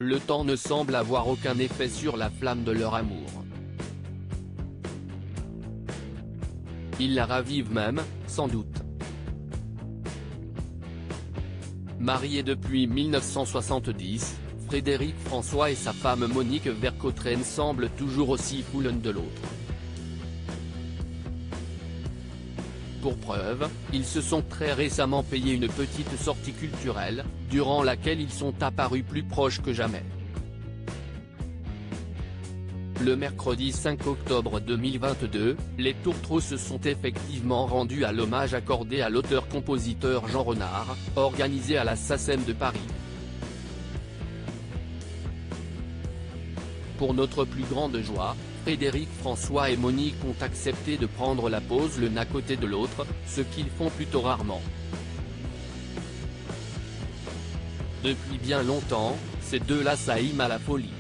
le temps ne semble avoir aucun effet sur la flamme de leur amour. Ils la ravivent même, sans doute. Mariés depuis 1970, Frédéric François et sa femme Monique Vercautren semblent toujours aussi fous l'un de l'autre. Pour preuve, ils se sont très récemment payé une petite sortie culturelle, durant laquelle ils sont apparus plus proches que jamais. Le mercredi 5 octobre 2022, les tourtereaux se sont effectivement rendus à l'hommage accordé à l'auteur-compositeur Jean Renard, organisé à la SACEM de Paris. Pour notre plus grande joie, Frédéric François et Monique ont accepté de prendre la pause l'un à côté de l'autre, ce qu'ils font plutôt rarement. Depuis bien longtemps, ces deux-là s'aiment à la folie.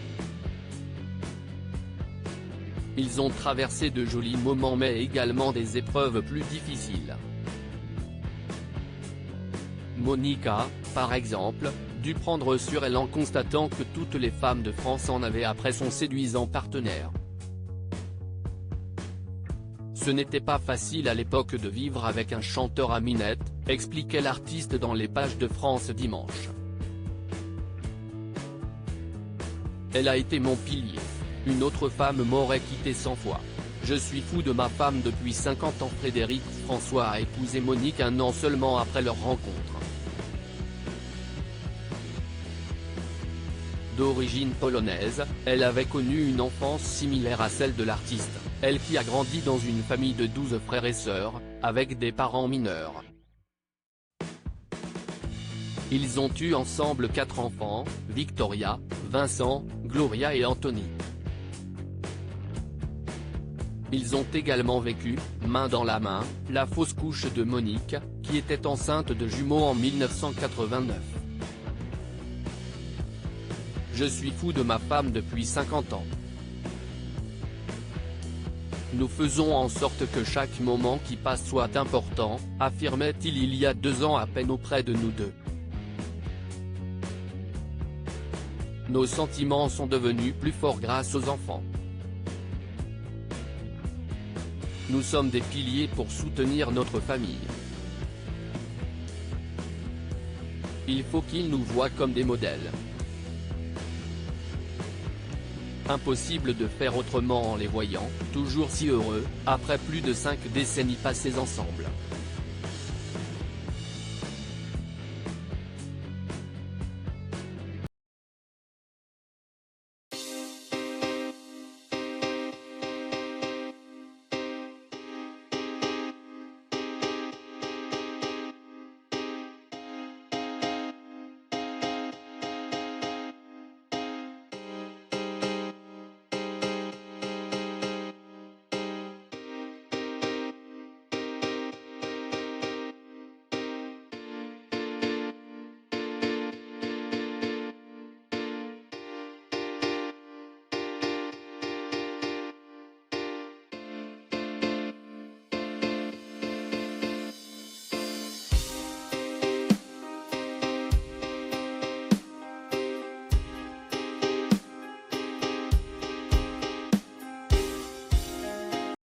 Ils ont traversé de jolis moments mais également des épreuves plus difficiles. Monique a, par exemple, dû prendre sur elle en constatant que toutes les femmes de France en avaient après son séduisant partenaire. Ce n'était pas facile à l'époque de vivre avec un chanteur à minette, expliquait l'artiste dans les pages de France Dimanche. Elle a été mon pilier. Une autre femme m'aurait quitté 100 fois. Je suis fou de ma femme depuis 50 ans. Frédéric François a épousé Monique un an seulement après leur rencontre. D'origine polonaise, elle avait connu une enfance similaire à celle de l'artiste, elle qui a grandi dans une famille de 12 frères et sœurs, avec des parents mineurs. Ils ont eu ensemble 4 enfants, Victoria, Vincent, Gloria et Anthony. Ils ont également vécu, main dans la main, la fausse couche de Monique, qui était enceinte de jumeaux en 1989. Je suis fou de ma femme depuis 50 ans. Nous faisons en sorte que chaque moment qui passe soit important, affirmait-il il y a 2 ans à peine auprès de nous deux. Nos sentiments sont devenus plus forts grâce aux enfants. Nous sommes des piliers pour soutenir notre famille. Il faut qu'ils nous voient comme des modèles. Impossible de faire autrement en les voyant, toujours si heureux, après plus de 5 décennies passées ensemble.